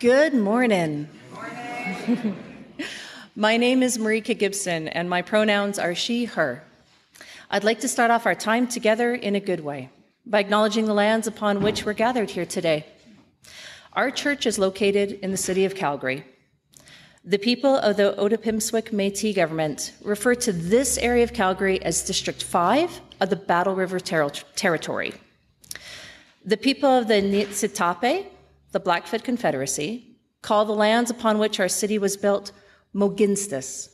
Good morning. My name is Marika Gibson, and my pronouns are she, her. I'd like to start off our time together in a good way by acknowledging the lands upon which we're gathered here today. Our church is located in the city of Calgary. The people of the Otipemisiwak Métis government refer to this area of Calgary as District 5 of the Battle River Territory. The people of the Niitsitapi, the Blackfoot Confederacy, call the lands upon which our city was built Moginstis.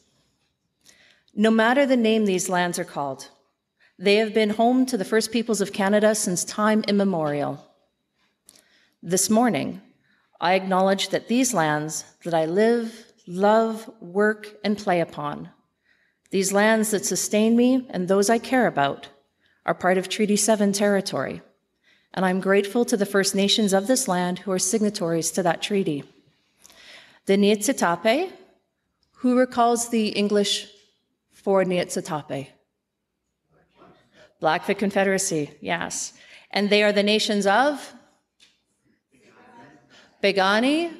No matter the name these lands are called, they have been home to the First Peoples of Canada since time immemorial. This morning, I acknowledge that these lands that I live, love, work, and play upon, these lands that sustain me and those I care about, are part of Treaty 7 territory. And I'm grateful to the First Nations of this land who are signatories to that treaty. The Niitsitapi, who recalls the English for Niitsitapi? Blackfoot Confederacy, yes. And they are the nations of Piikani,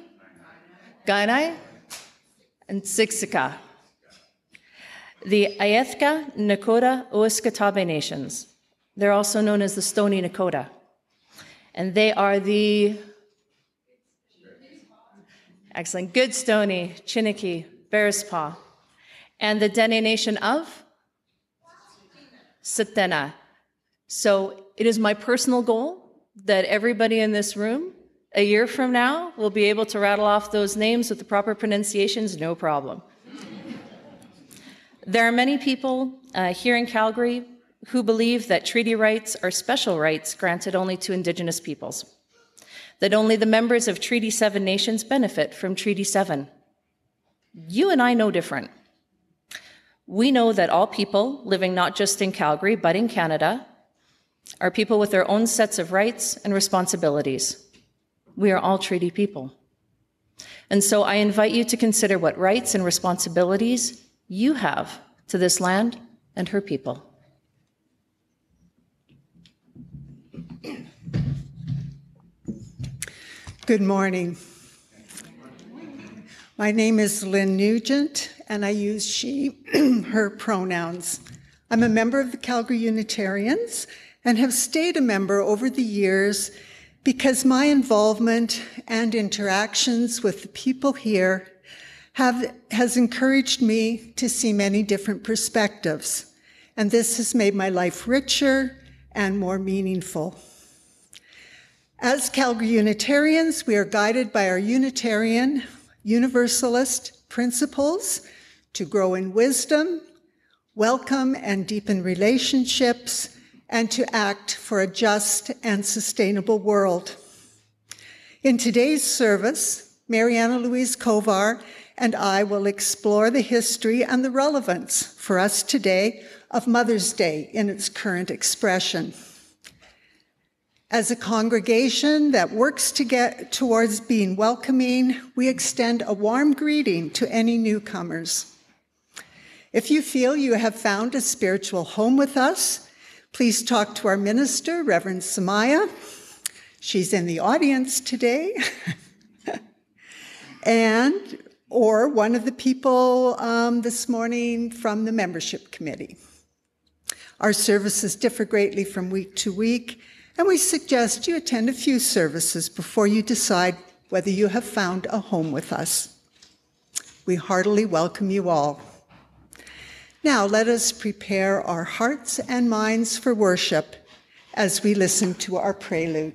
Kainai, and Siksika. The Îethka, Nakota, Uaskatabe nations. They're also known as the Stoney Nakoda. And they are the, excellent, Good Stoney, Chiniki, Bearspaw, and the Dene Nation of Tsuut'ina. So it is my personal goal that everybody in this room, a year from now, will be able to rattle off those names with the proper pronunciations, no problem. There are many people here in Calgary who believe that treaty rights are special rights granted only to Indigenous peoples, that only the members of Treaty 7 nations benefit from Treaty 7. You and I know different. We know that all people living not just in Calgary, but in Canada, are people with their own sets of rights and responsibilities. We are all treaty people. And so I invite you to consider what rights and responsibilities you have to this land and her people. Good morning. My name is Lynn Nugent, and I use she, her pronouns. I'm a member of the Calgary Unitarians and have stayed a member over the years because my involvement and interactions with the people here has encouraged me to see many different perspectives, and this has made my life richer and more meaningful. As Calgary Unitarians, we are guided by our Unitarian Universalist principles to grow in wisdom, welcome and deepen relationships, and to act for a just and sustainable world. In today's service, Mariana Louise Kovar and I will explore the history and the relevance for us today of Mother's Day in its current expression. As a congregation that works to get towards being welcoming, we extend a warm greeting to any newcomers. If you feel you have found a spiritual home with us, please talk to our minister, Reverend Samaya. She's in the audience today. or one of the people this morning from the membership committee. Our services differ greatly from week to week, and we suggest you attend a few services before you decide whether you have found a home with us. We heartily welcome you all. Now let us prepare our hearts and minds for worship as we listen to our prelude.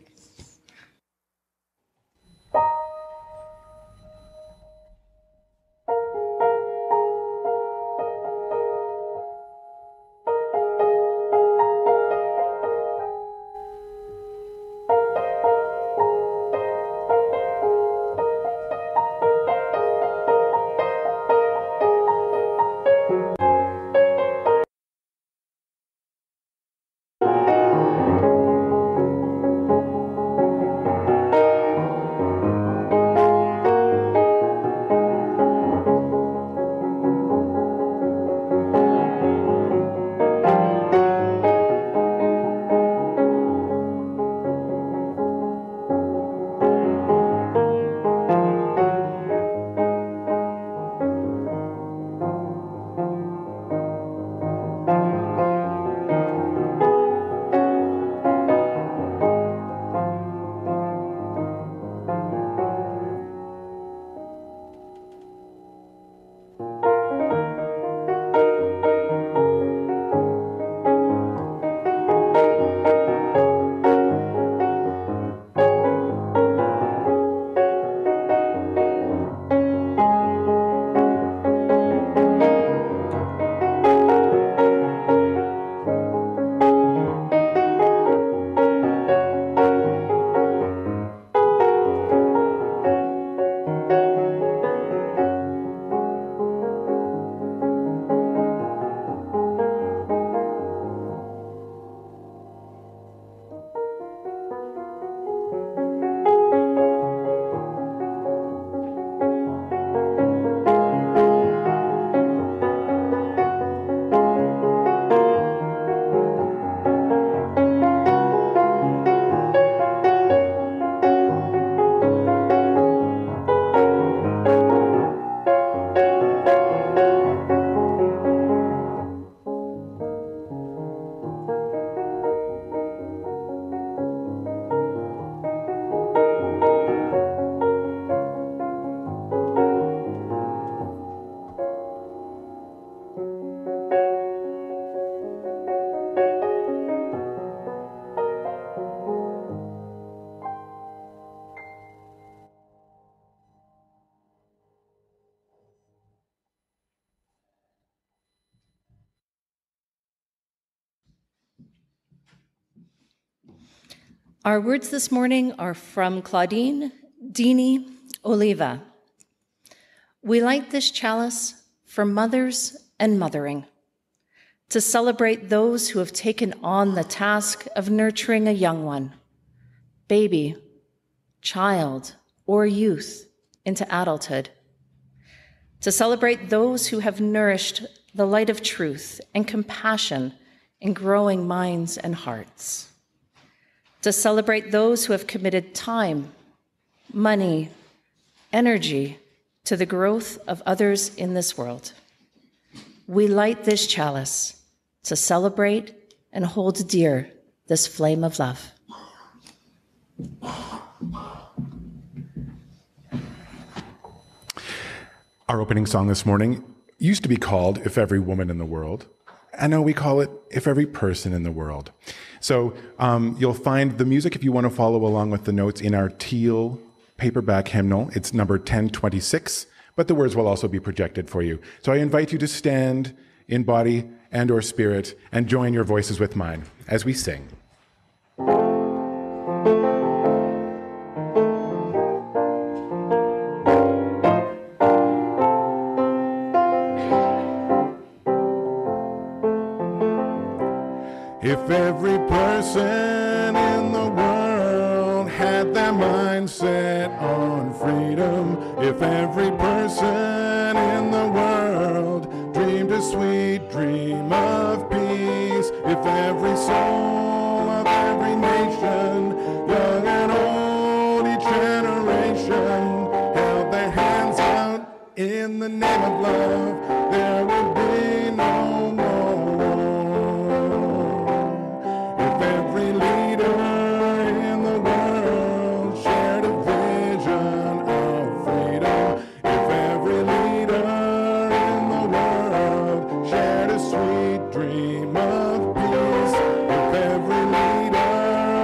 Our words this morning are from Claudine Dini Oliva. We light this chalice for mothers and mothering, to celebrate those who have taken on the task of nurturing a young one, baby, child, or youth into adulthood, to celebrate those who have nourished the light of truth and compassion in growing minds and hearts, to celebrate those who have committed time, money, energy to the growth of others in this world. We light this chalice to celebrate and hold dear this flame of love. Our opening song this morning used to be called If Every Woman in the World. And now we call it If Every Person in the World. So you'll find the music, if you want to follow along with the notes, in our teal paperback hymnal. It's number 1026, but the words will also be projected for you. So I invite you to stand in body and or spirit and join your voices with mine as we sing. If every person in the world had their mind set on freedom, if every person in the world dreamed a sweet dream of peace, if every soul of every nation, young and old, each generation, held their hands out in the name of love, there would be no more war. If every leader in the world shared a vision of freedom, if every leader in the world shared a sweet dream of peace, if every leader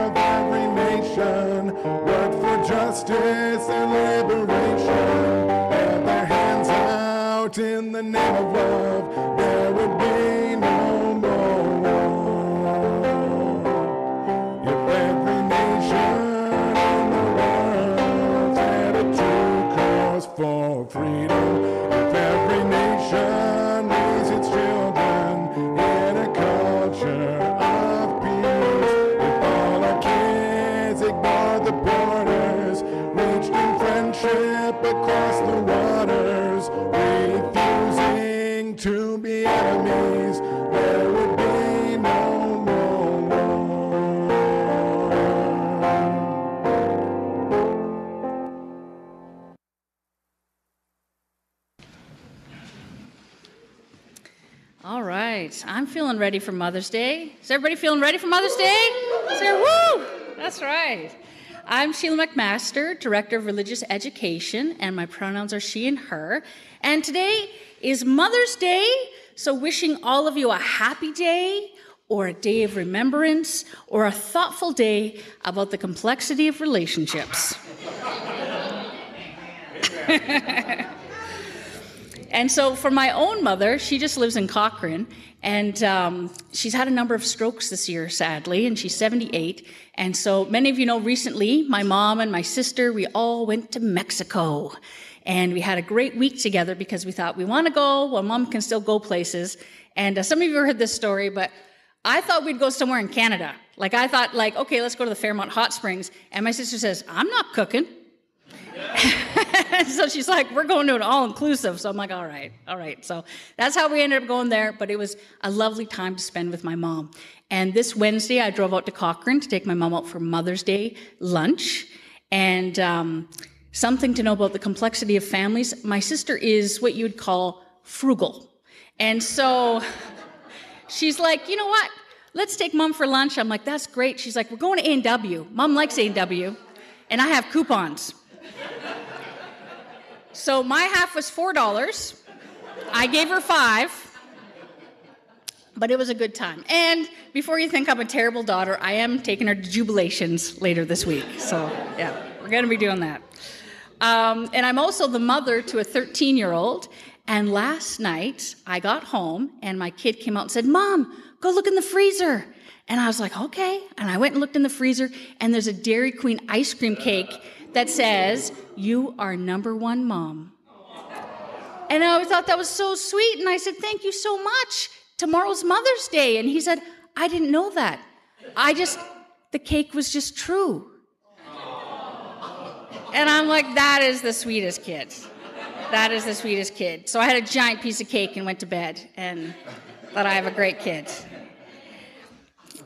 of every nation worked for justice and liberation, held their hands out in the name of love, there would be no more war. If every nation in the world had a true cause for freedom, if every nation raised its children in a culture of peace, if all our kids ignored the borders, reached in friendship across the waters, refusing to be enemies, there would be no more war. All right, I'm feeling ready for Mother's Day. Is everybody feeling ready for Mother's Day? Say woo! That's right. I'm Sheila McMaster, Director of Religious Education, and my pronouns are she and her. And today is Mother's Day, so wishing all of you a happy day, or a day of remembrance, or a thoughtful day about the complexity of relationships. And so for my own mother, she just lives in Cochrane, and she's had a number of strokes this year, sadly, and she's 78. And so many of you know recently, my mom and my sister, we all went to Mexico. And we had a great week together because we thought we want to go, well, Mom can still go places. And some of you have heard this story, but I thought we'd go somewhere in Canada. Like I thought, okay, let's go to the Fairmont Hot Springs. And my sister says, I'm not cooking. So she's like, we're going to an all-inclusive. So I'm like, all right. So that's how we ended up going there. But it was a lovely time to spend with my mom. And this Wednesday, I drove out to Cochrane to take my mom out for Mother's Day lunch. And something to know about the complexity of families. My sister is what you would call frugal. And so she's like, you know what? Let's take Mom for lunch. I'm like, that's great. She's like, we're going to A&W. Mom likes A&W. And I have coupons. So my half was $4. I gave her $5, but it was a good time. And before you think I'm a terrible daughter, I am taking her to Jubilations later this week. So yeah, we're going to be doing that. And I'm also the mother to a 13-year-old, And last night, I got home, and my kid came out and said, "Mom, go look in the freezer." And I was like, "Okay." And I went and looked in the freezer, and there's a Dairy Queen ice cream cake that says, "You are number one mom." And I thought that was so sweet, and I said, "Thank you so much. Tomorrow's Mother's Day." And he said, "I didn't know that. The cake was just true." And I'm like, that is the sweetest kid. That is the sweetest kid. So I had a giant piece of cake and went to bed and thought I have a great kid.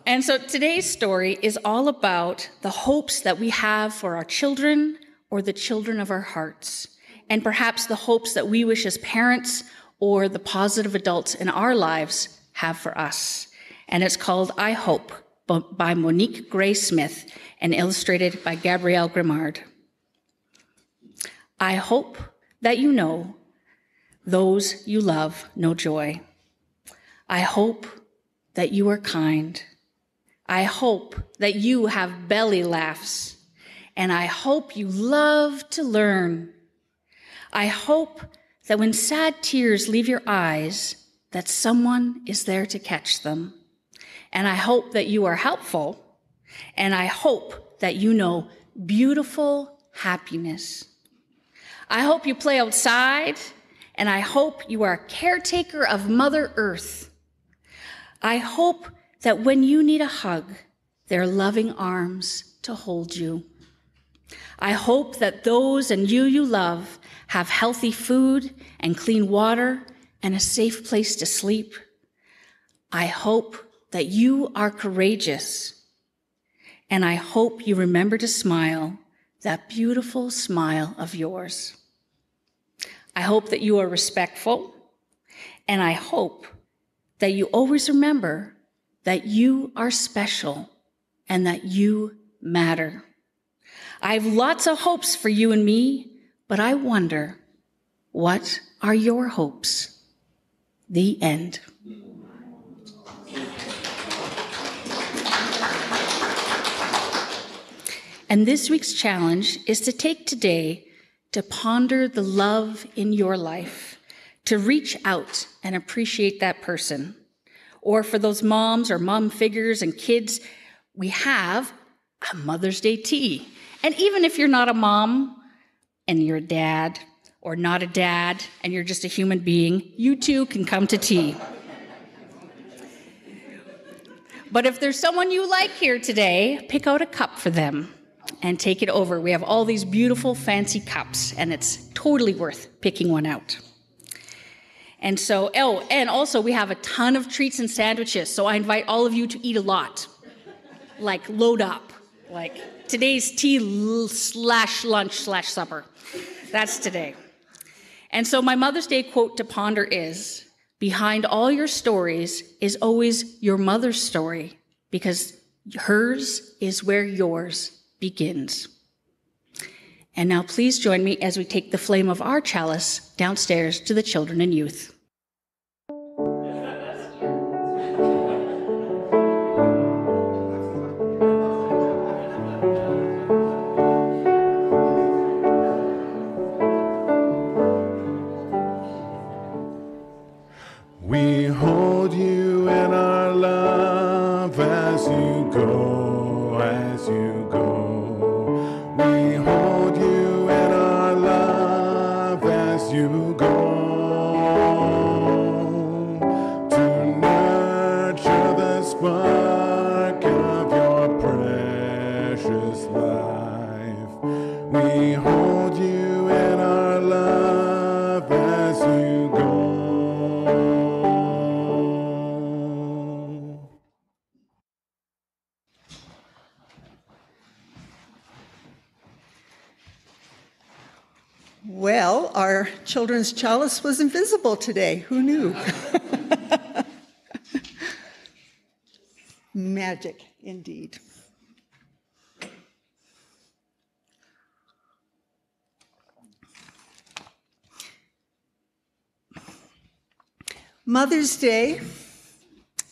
And so today's story is all about the hopes that we have for our children or the children of our hearts, and perhaps the hopes that we wish as parents or the positive adults in our lives have for us. And it's called I Hope by Monique Gray Smith and illustrated by Gabrielle Grimard. I hope that you know those you love know joy. I hope that you are kind. I hope that you have belly laughs. And I hope you love to learn. I hope that when sad tears leave your eyes, that someone is there to catch them. And I hope that you are helpful. And I hope that you know beautiful happiness. I hope you play outside, and I hope you are a caretaker of Mother Earth. I hope that when you need a hug, there are loving arms to hold you. I hope that those and you love have healthy food and clean water and a safe place to sleep. I hope that you are courageous, and I hope you remember to smile, that beautiful smile of yours. I hope that you are respectful, and I hope that you always remember that you are special and that you matter. I have lots of hopes for you and me, but I wonder, what are your hopes? The end. And this week's challenge is to take today to ponder the love in your life, to reach out and appreciate that person. Or for those moms or mom figures and kids, we have a Mother's Day tea. And even if you're not a mom and you're a dad, or not a dad and you're just a human being, you too can come to tea. But if there's someone you like here today, pick out a cup for them and take it over. We have all these beautiful fancy cups, and it's totally worth picking one out. And so, and also we have a ton of treats and sandwiches, so I invite all of you to eat a lot. Like, load up. Like, today's tea / lunch / supper. That's today. And so my Mother's Day quote to ponder is, behind all your stories is always your mother's story, because hers is where yours begins. And now please join me as we take the flame of our chalice downstairs to the children and youth. We hold you in our love as you go, as you go. We hold you in our love as you go. To nurture the spark of your precious life. We hold you in our love as you go. Well, our children's chalice was invisible today. Who knew? Magic, indeed. Mother's Day,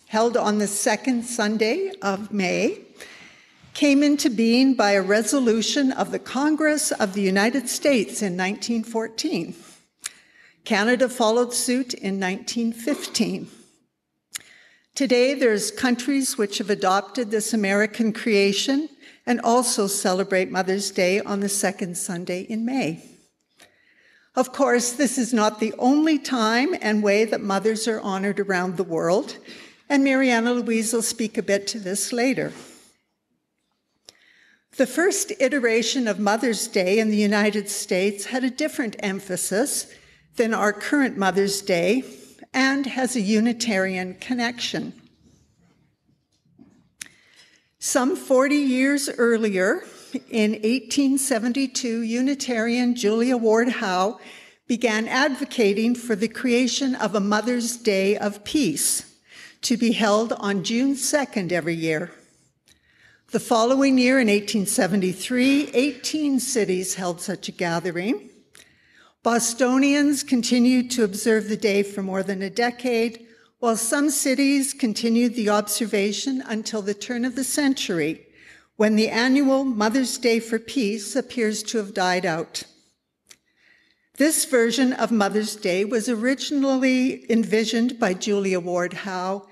held on the second Sunday of May, came into being by a resolution of the Congress of the United States in 1914. Canada followed suit in 1915. Today, there's countries which have adopted this American creation and also celebrate Mother's Day on the second Sunday in May. Of course, this is not the only time and way that mothers are honored around the world, and Mariana Louise will speak a bit to this later. The first iteration of Mother's Day in the United States had a different emphasis than our current Mother's Day and has a Unitarian connection. Some 40 years earlier, in 1872, Unitarian Julia Ward Howe began advocating for the creation of a Mother's Day of Peace to be held on June 2nd every year. The following year, in 1873, 18 cities held such a gathering. Bostonians continued to observe the day for more than a decade, while some cities continued the observation until the turn of the century, when the annual Mother's Day for Peace appears to have died out. This version of Mother's Day was originally envisioned by Julia Ward Howe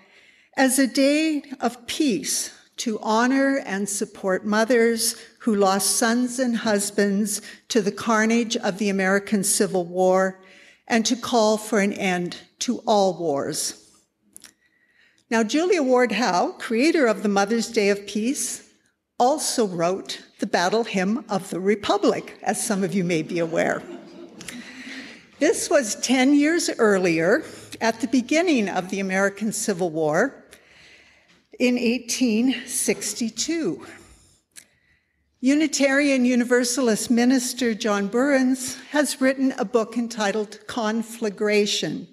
as a day of peace to honor and support mothers who lost sons and husbands to the carnage of the American Civil War and to call for an end to all wars. Now, Julia Ward Howe, creator of the Mother's Day of Peace, also wrote the Battle Hymn of the Republic, as some of you may be aware. This was 10 years earlier, at the beginning of the American Civil War, in 1862. Unitarian Universalist minister John Burns has written a book entitled Conflagration,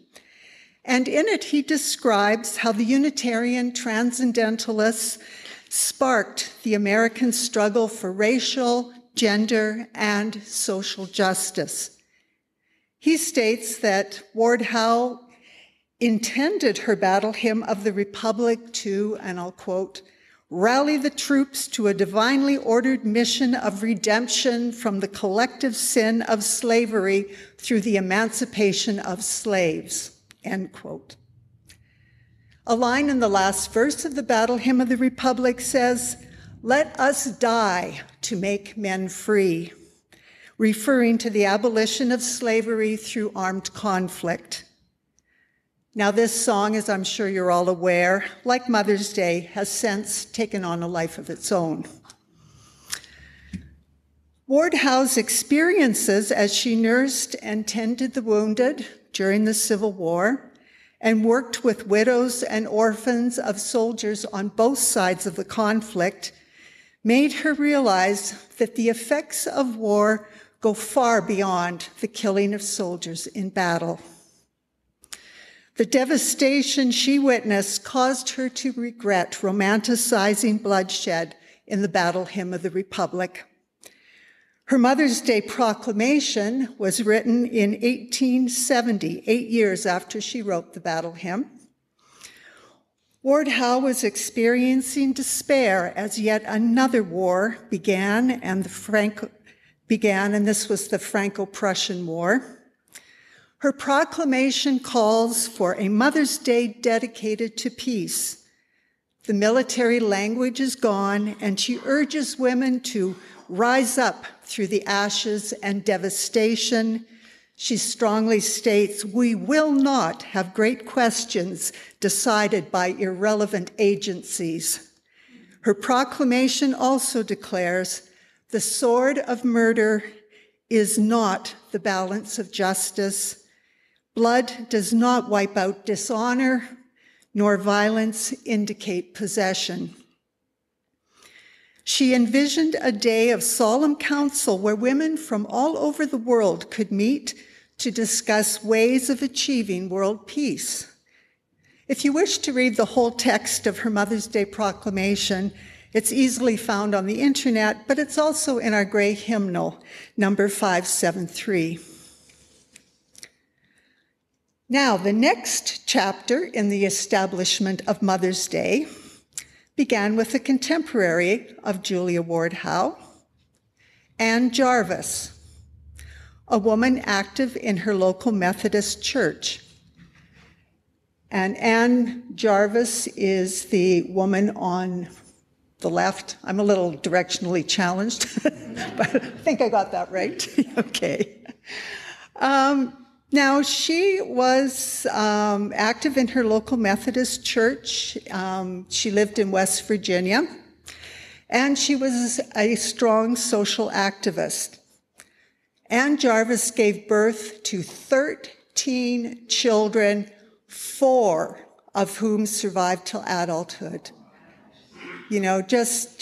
and in it he describes how the Unitarian Transcendentalists sparked the American struggle for racial, gender, and social justice. He states that Ward Howe intended her battle hymn of the Republic to, and I'll quote, rally the troops to a divinely ordered mission of redemption from the collective sin of slavery through the emancipation of slaves, end quote. A line in the last verse of the Battle Hymn of the Republic says, "Let us die to make men free," referring to the abolition of slavery through armed conflict. Now, this song, as I'm sure you're all aware, like Mother's Day, has since taken on a life of its own. Ward Howe's experiences as she nursed and tended the wounded during the Civil War and worked with widows and orphans of soldiers on both sides of the conflict made her realize that the effects of war go far beyond the killing of soldiers in battle. The devastation she witnessed caused her to regret romanticizing bloodshed in the Battle Hymn of the Republic. Her Mother's Day proclamation was written in 1870, 8 years after she wrote the Battle Hymn. Ward Howe was experiencing despair as yet another war began, and this was the Franco-Prussian War. Her proclamation calls for a Mother's Day dedicated to peace. The military language is gone, and she urges women to rise up through the ashes and devastation. She strongly states, "We will not have great questions decided by irrelevant agencies." Her proclamation also declares, "The sword of murder is not the balance of justice. Blood does not wipe out dishonor, nor violence indicate possession." She envisioned a day of solemn council where women from all over the world could meet to discuss ways of achieving world peace. If you wish to read the whole text of her Mother's Day proclamation, it's easily found on the internet, but it's also in our gray hymnal, number 573. Now, the next chapter in the establishment of Mother's Day began with a contemporary of Julia Ward Howe, Anne Jarvis. a woman active in her local Methodist church. And Anne Jarvis is the woman on the left. I'm a little directionally challenged, but I think I got that right. Okay. Now, she was active in her local Methodist church. She lived in West Virginia, and she was a strong social activist. Anne Jarvis gave birth to 13 children, 4 of whom survived till adulthood. You know, just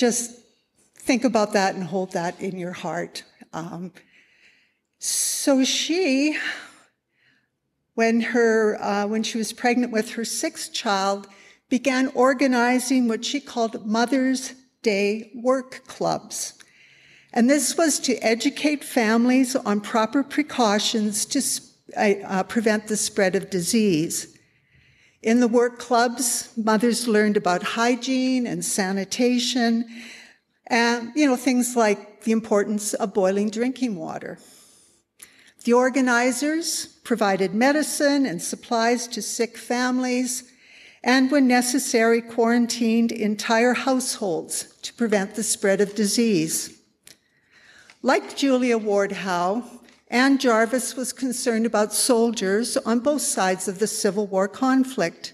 think about that and hold that in your heart. So she, when she was pregnant with her 6th child, began organizing what she called Mother's Day work clubs. And this was to educate families on proper precautions to prevent the spread of disease. In the work clubs, mothers learned about hygiene and sanitation and, things like the importance of boiling drinking water. The organizers provided medicine and supplies to sick families and, when necessary, quarantined entire households to prevent the spread of disease. Like Julia Ward Howe, Anne Jarvis was concerned about soldiers on both sides of the Civil War conflict.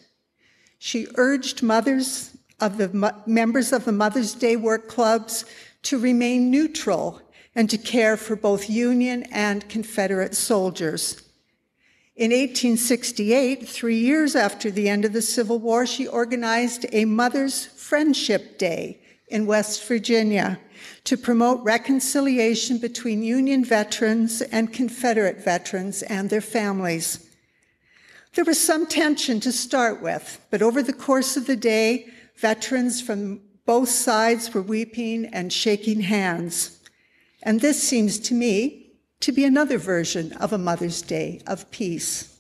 She urged members of the Mother's Day work clubs to remain neutral and to care for both Union and Confederate soldiers. In 1868, 3 years after the end of the Civil War, she organized a Mother's Friendship Day in West Virginia to promote reconciliation between Union veterans and Confederate veterans and their families. There was some tension to start with, but over the course of the day, veterans from both sides were weeping and shaking hands. And this seems to me to be another version of a Mother's Day of peace.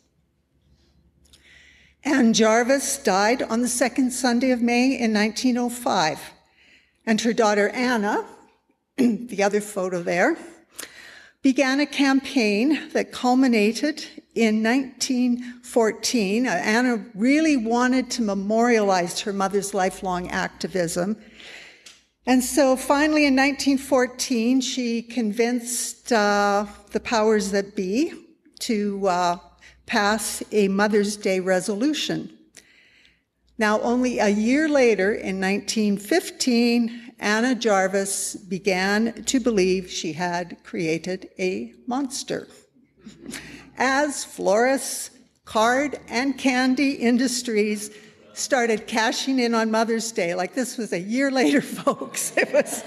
Anne Jarvis died on the 2nd Sunday of May in 1905, and her daughter Anna, the other photo there, began a campaign that culminated in 1914. Anna really wanted to memorialize her mother's lifelong activism. And so finally in 1914, she convinced the powers that be to pass a Mother's Day resolution. Now, only a year later, in 1915, Anna Jarvis began to believe she had created a monster. As florists, card, and candy industries started cashing in on Mother's Day, like this was a year later, folks. It was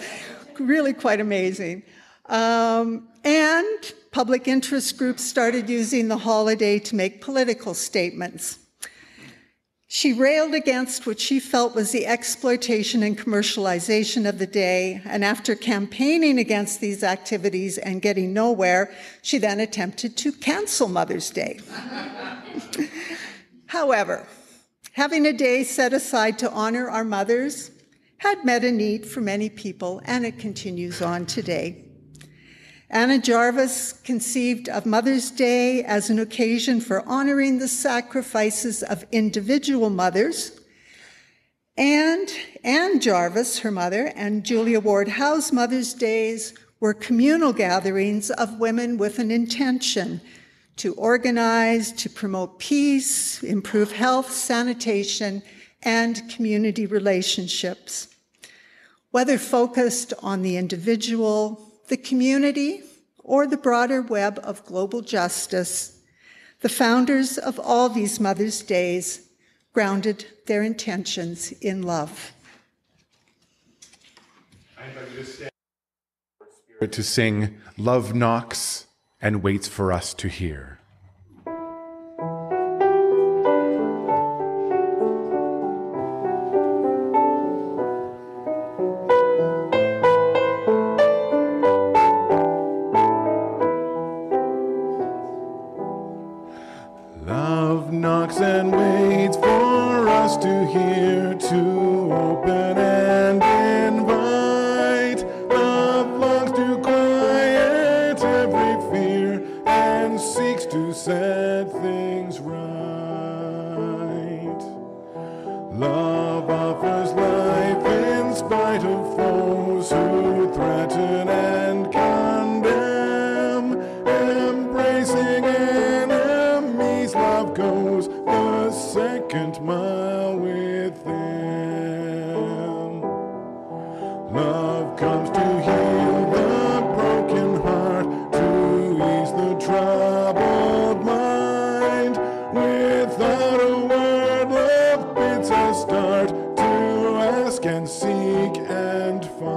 really quite amazing. And public interest groups started using the holiday to make political statements. She railed against what she felt was the exploitation and commercialization of the day, and after campaigning against these activities and getting nowhere, she then attempted to cancel Mother's Day. However, having a day set aside to honor our mothers had met a need for many people, and it continues on today. Anna Jarvis conceived of Mother's Day as an occasion for honoring the sacrifices of individual mothers, and Anne Jarvis, her mother, and Julia Ward Howe's Mother's Days were communal gatherings of women with an intention to organize, to promote peace, improve health, sanitation, and community relationships. Whether focused on the individual, the community, or the broader web of global justice, the founders of all these Mother's Days grounded their intentions in love. I invite you to stand for Spirit to sing "Love Knocks and Waits for Us to Hear." Love knocks and waits for us to hear, to open and invite. Love longs to quiet every fear, Love offers life in spite of foes who threaten and condemn. Embracing enemies, love goes the second mile with them. Love comes to heal the broken heart, to ease the troubled mind. Without a word, love bids us start to ask and seek and find.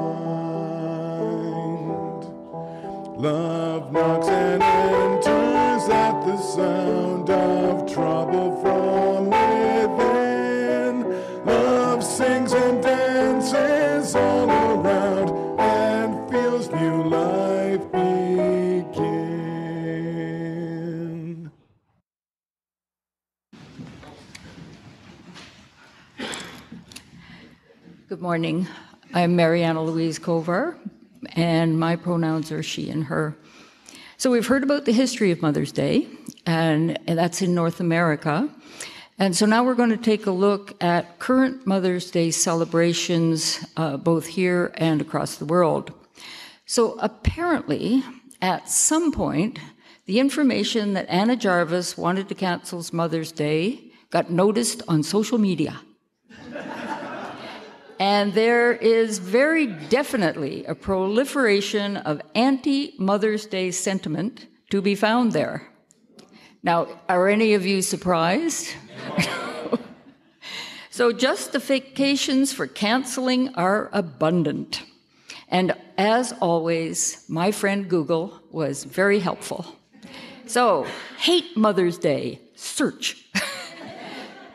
Love knocks and enters at the sound of trouble from within. Love sings and dances all around and feels new life begin. Good morning. I'm Mariana Louise Kovar, and my pronouns are she and her. So we've heard about the history of Mother's Day, and that's in North America. And so now we're going to take a look at current Mother's Day celebrations, both here and across the world. So apparently, at some point, the information that Anna Jarvis wanted to cancel Mother's Day got noticed on social media. And there is very definitely a proliferation of anti-Mother's Day sentiment to be found there. Now, are any of you surprised? So justifications for canceling are abundant. And as always, my friend Google was very helpful. So, hate Mother's Day, search.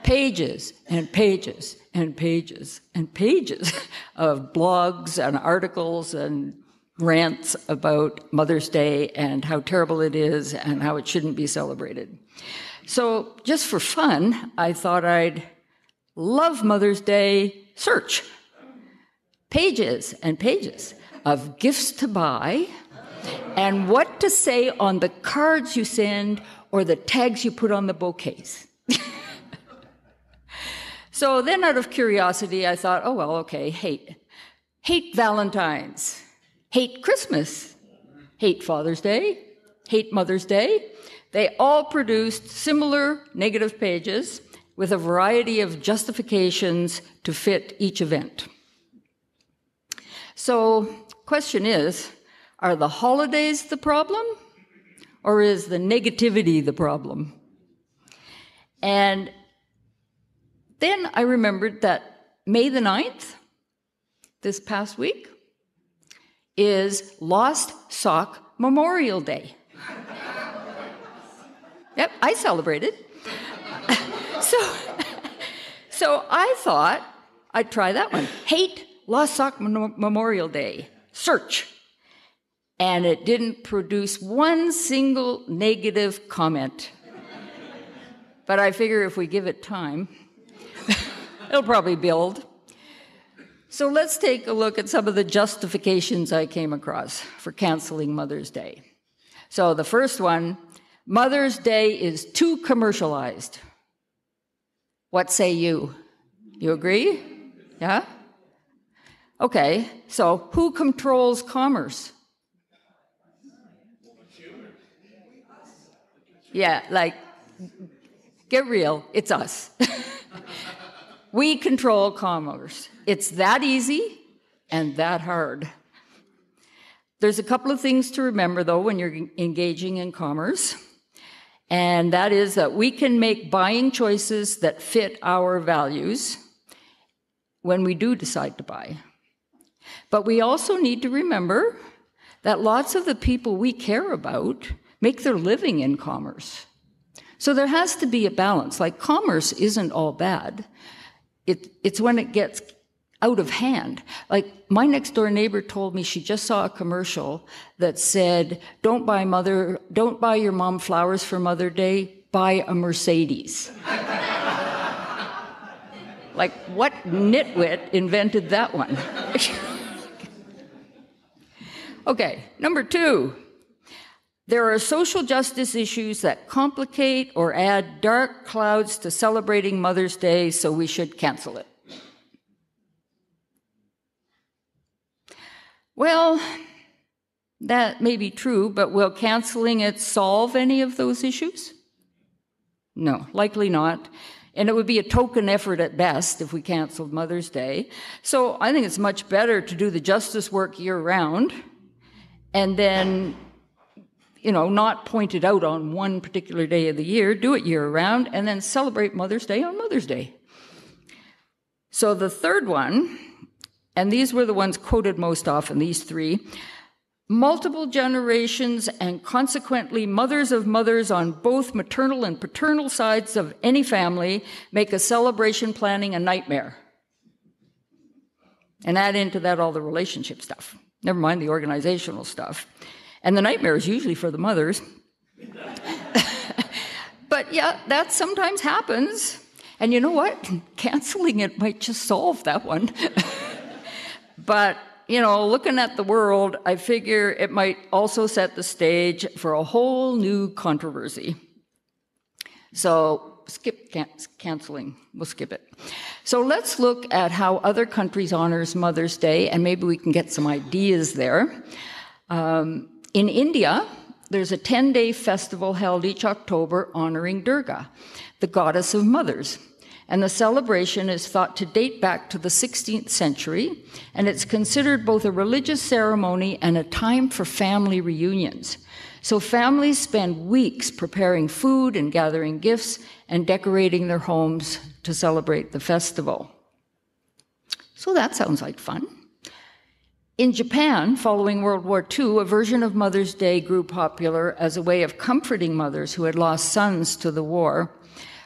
Pages and pages and pages and pages of blogs and articles and rants about Mother's Day and how terrible it is and how it shouldn't be celebrated. So just for fun, I thought I'd love Mother's Day search. Pages and pages of gifts to buy and what to say on the cards you send or the tags you put on the bouquets. So then out of curiosity, I thought, oh, well, okay, hate. Hate Valentine's, hate Christmas, hate Father's Day, hate Mother's Day. They all produced similar negative pages with a variety of justifications to fit each event. So question is, are the holidays the problem, or is the negativity the problem? And then I remembered that May the 9th, this past week, is Lost Sock Memorial Day. Yep, I celebrated. So I thought I'd try that one. Hate Lost Sock Memorial Day. Search. And it didn't produce one single negative comment. But I figure if we give it time, it'll probably build. So let's take a look at some of the justifications I came across for canceling Mother's Day. So the first one, Mother's Day is too commercialized. What say you? You agree? Yeah? Okay, so who controls commerce? Yeah, like, get real, it's us. We control commerce. It's that easy and that hard. There's a couple of things to remember, though, when you're engaging in commerce, and that is that we can make buying choices that fit our values when we do decide to buy. But we also need to remember that lots of the people we care about make their living in commerce. So there has to be a balance. Like, commerce isn't all bad. It's when it gets out of hand. Like, my next door neighbor told me she just saw a commercial that said, don't buy your mom flowers for Mother's Day, buy a Mercedes. Like, what nitwit invented that one? Okay, number 2. There are social justice issues that complicate or add dark clouds to celebrating Mother's Day, so we should cancel it. Well, that may be true, but will canceling it solve any of those issues? No, likely not. And it would be a token effort at best if we canceled Mother's Day. So I think it's much better to do the justice work year-round and then, not point it out on one particular day of the year, do it year-round, and then celebrate Mother's Day on Mother's Day. So the third one, and these were the ones quoted most often, these three, multiple generations and consequently mothers of mothers on both maternal and paternal sides of any family make a celebration planning a nightmare. And add into that all the relationship stuff, never mind the organizational stuff. And the nightmare is usually for the mothers. But yeah, that sometimes happens. And you know what? Canceling it might just solve that one. But looking at the world, I figure it might also set the stage for a whole new controversy. So skip canceling. We'll skip it. So let's look at how other countries honors Mother's Day, and maybe we can get some ideas there. In India, there's a 10-day festival held each October honoring Durga, the goddess of mothers. And the celebration is thought to date back to the 16th century, and it's considered both a religious ceremony and a time for family reunions. So families spend weeks preparing food and gathering gifts and decorating their homes to celebrate the festival. So that sounds like fun. In Japan, following World War II, a version of Mother's Day grew popular as a way of comforting mothers who had lost sons to the war.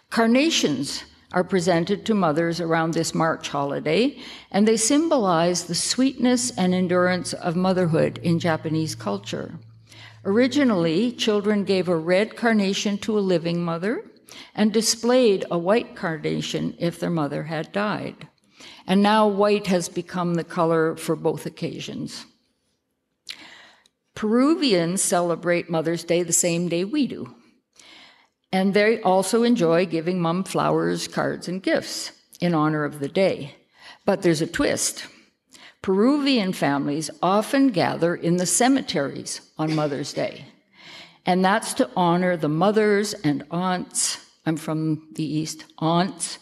Carnations are presented to mothers around this March holiday, and they symbolize the sweetness and endurance of motherhood in Japanese culture. Originally, children gave a red carnation to a living mother and displayed a white carnation if their mother had died. And now white has become the color for both occasions. Peruvians celebrate Mother's Day the same day we do. And they also enjoy giving mom flowers, cards, and gifts in honor of the day. But there's a twist. Peruvian families often gather in the cemeteries on Mother's Day. And that's to honor the mothers and aunts, I'm from the East, aunts,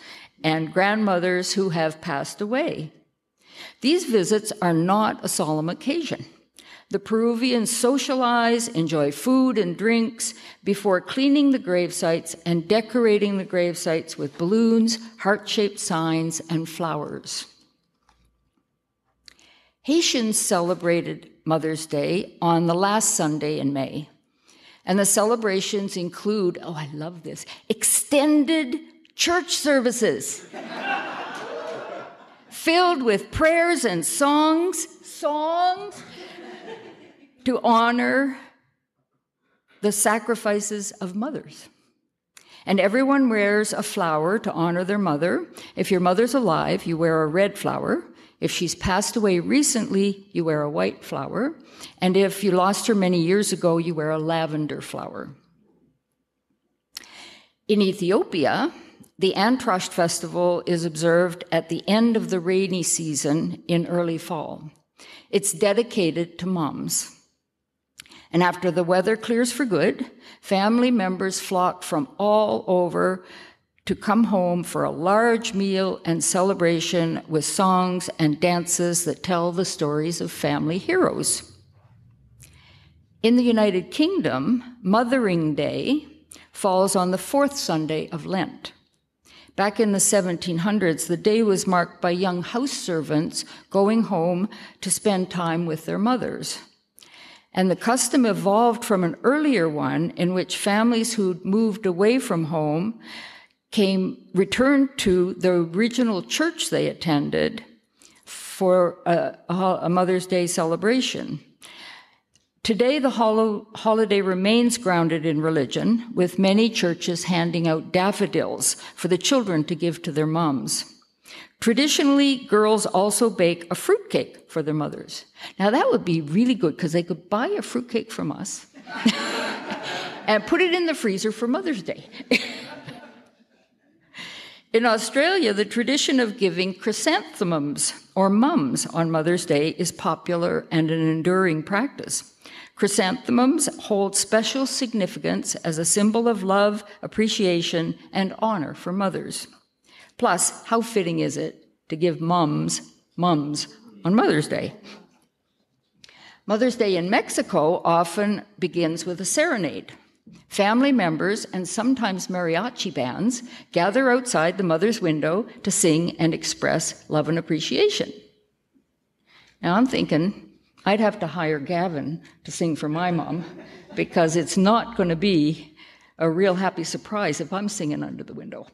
and grandmothers who have passed away. These visits are not a solemn occasion. The Peruvians socialize, enjoy food and drinks before cleaning the gravesites and decorating the gravesites with balloons, heart-shaped signs, and flowers. Haitians celebrated Mother's Day on the last Sunday in May. And the celebrations include, oh, I love this, extended church services filled with prayers and songs to honor the sacrifices of mothers. And everyone wears a flower to honor their mother. If your mother's alive, you wear a red flower. If she's passed away recently, you wear a white flower. And if you lost her many years ago, you wear a lavender flower. In Ethiopia, the Antrash festival is observed at the end of the rainy season in early fall. It's dedicated to moms. And after the weather clears for good, family members flock from all over to come home for a large meal and celebration with songs and dances that tell the stories of family heroes. In the United Kingdom, Mothering Day falls on the fourth Sunday of Lent. Back in the 1700s, the day was marked by young house servants going home to spend time with their mothers. And the custom evolved from an earlier one in which families who'd moved away from home returned to the original church they attended for a Mother's Day celebration. Today, the holiday remains grounded in religion, with many churches handing out daffodils for the children to give to their moms. Traditionally, girls also bake a fruitcake for their mothers. Now, that would be really good because they could buy a fruitcake from us and put it in the freezer for Mother's Day. In Australia, the tradition of giving chrysanthemums or mums on Mother's Day is popular and an enduring practice. Chrysanthemums hold special significance as a symbol of love, appreciation, and honor for mothers. Plus, how fitting is it to give mums on Mother's Day? Mother's Day in Mexico often begins with a serenade. Family members and sometimes mariachi bands gather outside the mother's window to sing and express love and appreciation. Now I'm thinking I'd have to hire Gavin to sing for my mom, because it's not going to be a real happy surprise if I'm singing under the window.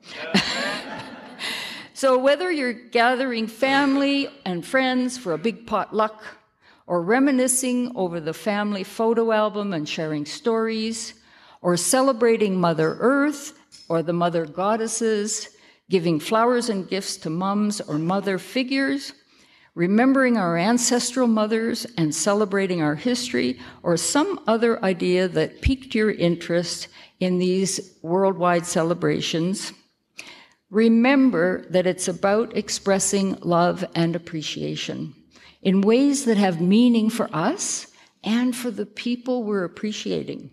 So whether you're gathering family and friends for a big potluck, or reminiscing over the family photo album and sharing stories, or celebrating Mother Earth or the mother goddesses, giving flowers and gifts to mums or mother figures, remembering our ancestral mothers and celebrating our history, or some other idea that piqued your interest in these worldwide celebrations, remember that it's about expressing love and appreciation in ways that have meaning for us and for the people we're appreciating.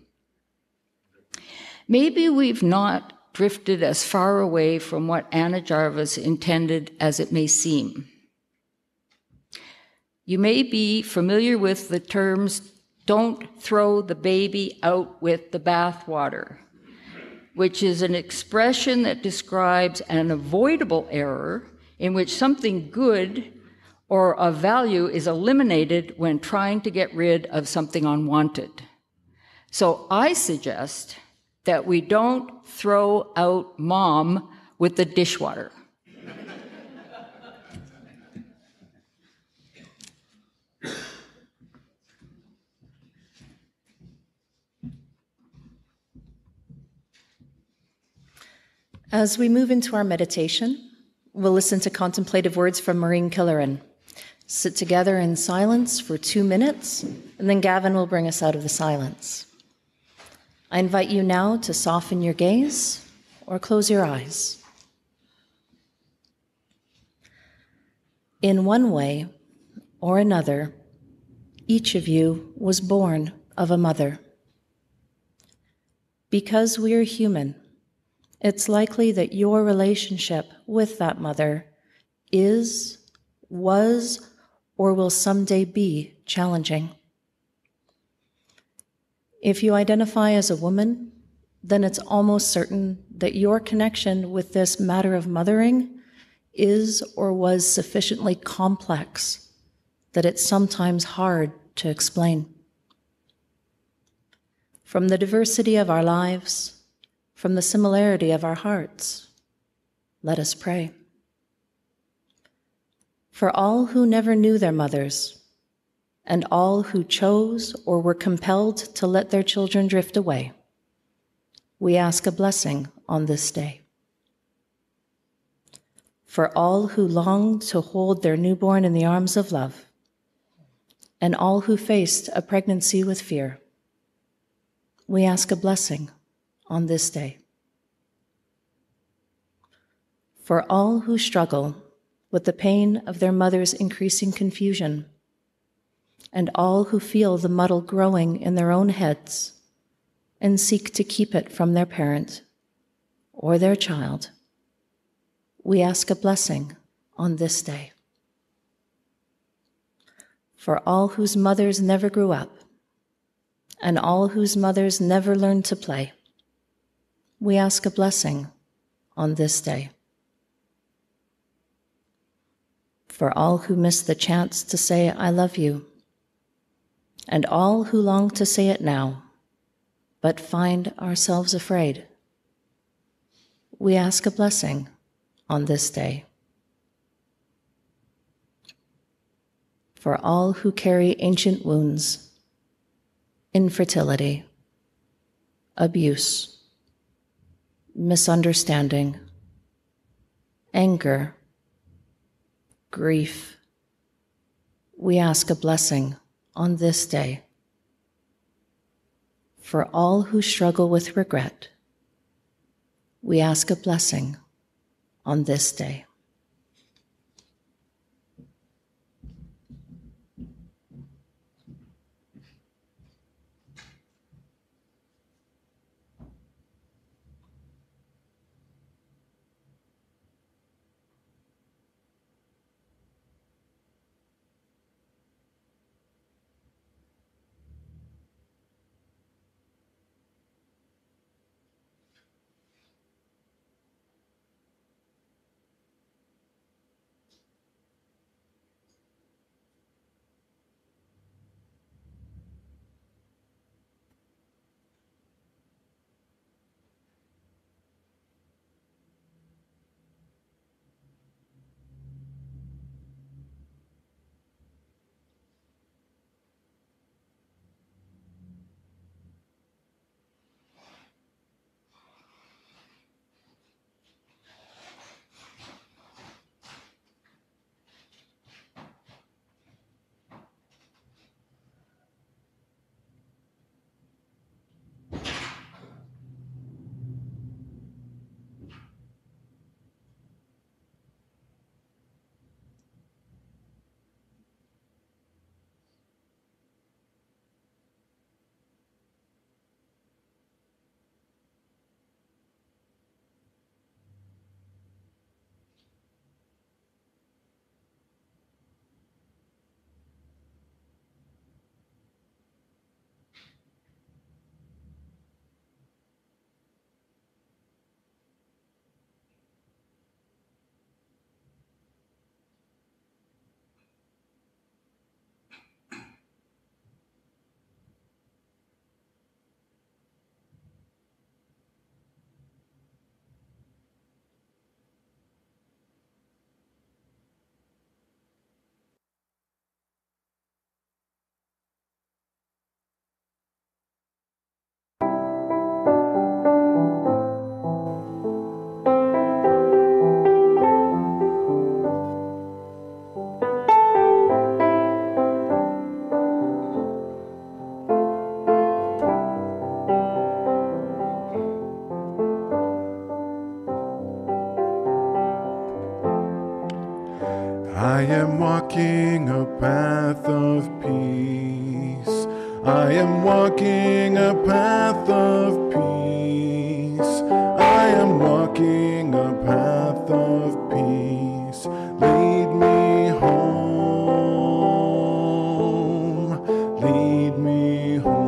Maybe we've not drifted as far away from what Anna Jarvis intended as it may seem. You may be familiar with the terms, "don't throw the baby out with the bathwater," which is an expression that describes an avoidable error in which something good or of value is eliminated when trying to get rid of something unwanted. So I suggest that we don't throw out mom with the dishwater. As we move into our meditation, we'll listen to contemplative words from Maureen Killeran. Sit together in silence for 2 minutes, and then Gavin will bring us out of the silence. I invite you now to soften your gaze or close your eyes. In one way or another, each of you was born of a mother. Because we are human, it's likely that your relationship with that mother is, was, or will someday be challenging. If you identify as a woman, then it's almost certain that your connection with this matter of mothering is or was sufficiently complex that it's sometimes hard to explain. From the diversity of our lives, from the similarity of our hearts, let us pray. For all who never knew their mothers, and all who chose or were compelled to let their children drift away, we ask a blessing on this day. For all who longed to hold their newborn in the arms of love, and all who faced a pregnancy with fear, we ask a blessing on this day. For all who struggle with the pain of their mother's increasing confusion, and all who feel the muddle growing in their own heads and seek to keep it from their parent or their child, we ask a blessing on this day. For all whose mothers never grew up, and all whose mothers never learned to play, we ask a blessing on this day. For all who miss the chance to say, "I love you," and all who long to say it now, but find ourselves afraid, we ask a blessing on this day. For all who carry ancient wounds, infertility, abuse, misunderstanding, anger, grief, we ask a blessing on this day. For all who struggle with regret, we ask a blessing on this day. I am walking a path of peace. I am walking a path of peace. I am walking a path of peace. Lead me home. Lead me home.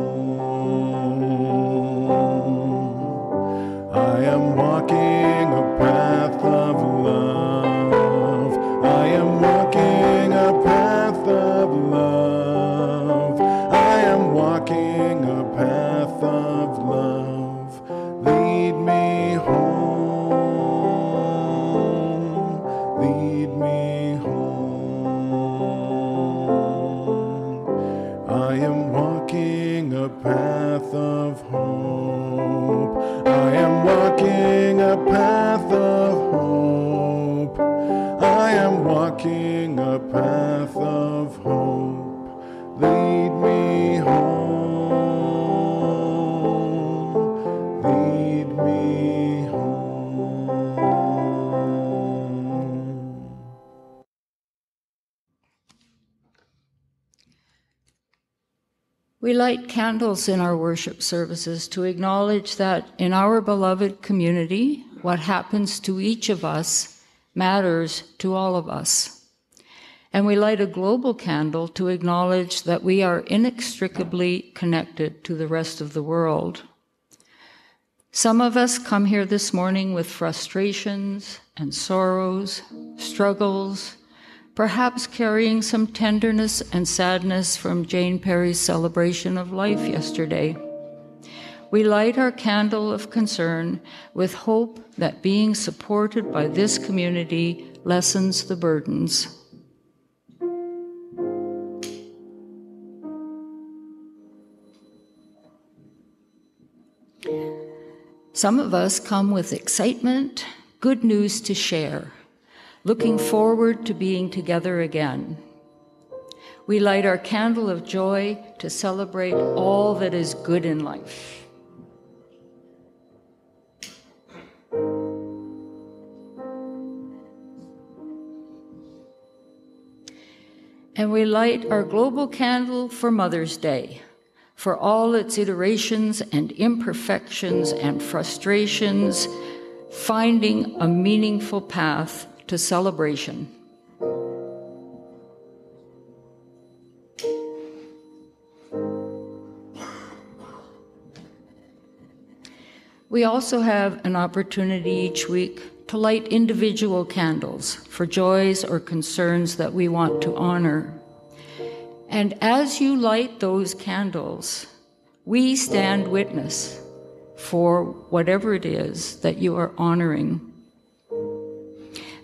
I am walking a path of love. I am walking a path of love. I am walking a path of love. Lead me home. Lead me home. I am walking a path of hope. I am walking a path of hope. I am walking a path of hope. Lead me home. Lead me home. We light candles in our worship services to acknowledge that in our beloved community, what happens to each of us matters to all of us. And we light a global candle to acknowledge that we are inextricably connected to the rest of the world. Some of us come here this morning with frustrations and sorrows, struggles, perhaps carrying some tenderness and sadness from Jane Perry's celebration of life yesterday. We light our candle of concern with hope that being supported by this community lessens the burdens. Some of us come with excitement, good news to share, looking forward to being together again. We light our candle of joy to celebrate all that is good in life. And we light our global candle for Mother's Day, for all its iterations and imperfections and frustrations, finding a meaningful path to celebration. We also have an opportunity each week to light individual candles for joys or concerns that we want to honor. And as you light those candles, we stand witness for whatever it is that you are honoring.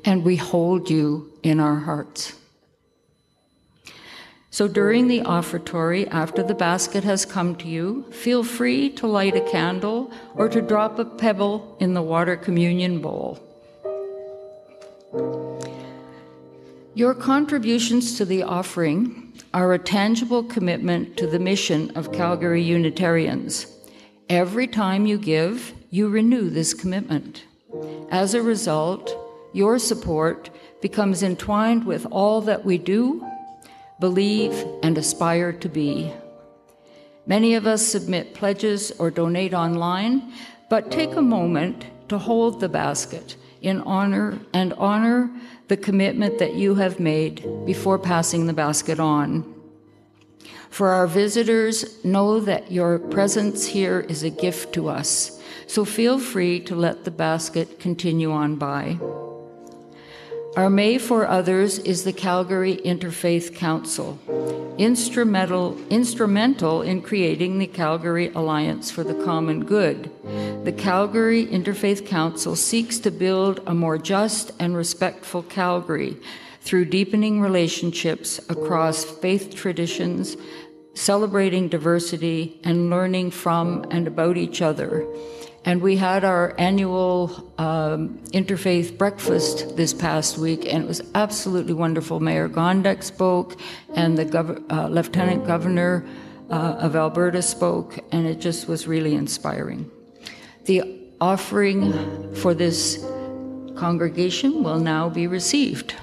And we hold you in our hearts. So during the offertory, after the basket has come to you, feel free to light a candle or to drop a pebble in the water communion bowl. Your contributions to the offering are a tangible commitment to the mission of Calgary Unitarians. Every time you give, you renew this commitment. As a result, your support becomes entwined with all that we do, believe, and aspire to be. Many of us submit pledges or donate online, but take a moment to hold the basket in honor the commitment that you have made before passing the basket on. For our visitors, know that your presence here is a gift to us, so feel free to let the basket continue on by. Our May for Others is the Calgary Interfaith Council, instrumental in creating the Calgary Alliance for the Common Good. The Calgary Interfaith Council seeks to build a more just and respectful Calgary through deepening relationships across faith traditions, celebrating diversity, and learning from and about each other. And we had our annual interfaith breakfast this past week, and it was absolutely wonderful. Mayor Gondek spoke, and the Lieutenant Governor of Alberta spoke, and it just was really inspiring. The offering for this congregation will now be received.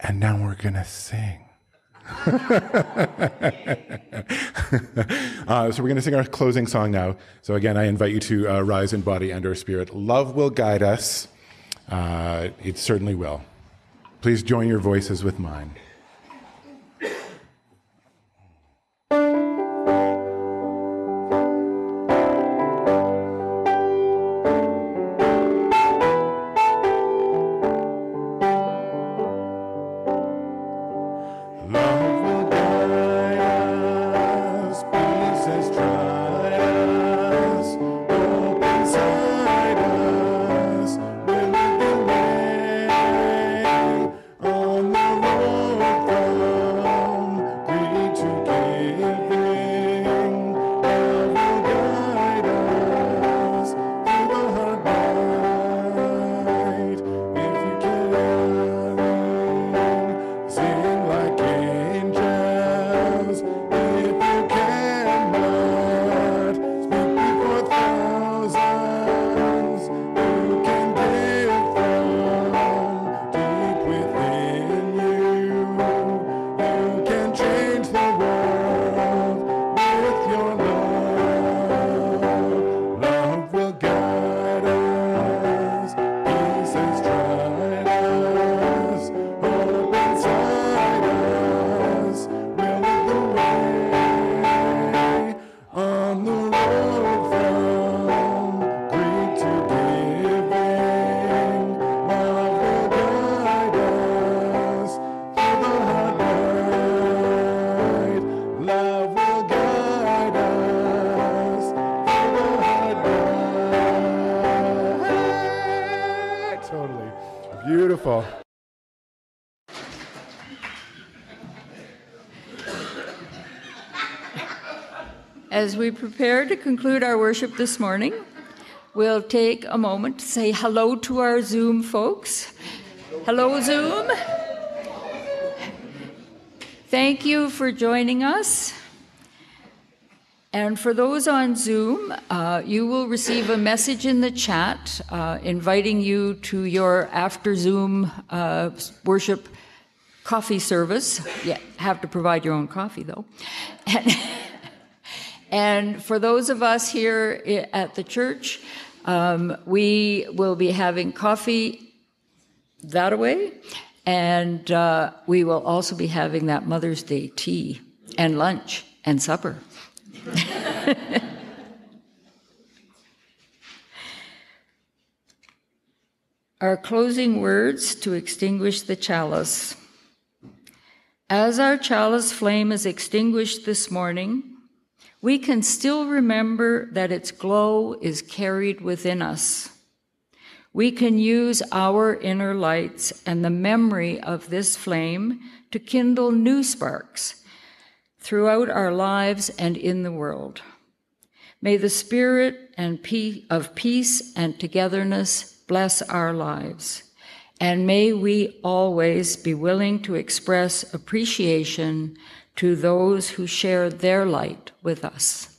And now we're going to sing. So we're going to sing our closing song now. So again, I invite you to rise in body and or spirit. Love will guide us. It certainly will. Please join your voices with mine. Beautiful. As we prepare to conclude our worship this morning, we'll take a moment to say hello to our Zoom folks. Hello, Zoom. Thank you for joining us. And for those on Zoom, you will receive a message in the chat inviting you to your after Zoom worship coffee service. You have to provide your own coffee, though. And for those of us here at the church, we will be having coffee that away, and we will also be having that Mother's Day tea and lunch and supper. Our closing words to extinguish the chalice. As our chalice flame is extinguished this morning, we can still remember that its glow is carried within us. We can use our inner lights and the memory of this flame to kindle new sparks throughout our lives and in the world. May the spirit and of peace and togetherness bless our lives, and may we always be willing to express appreciation to those who share their light with us.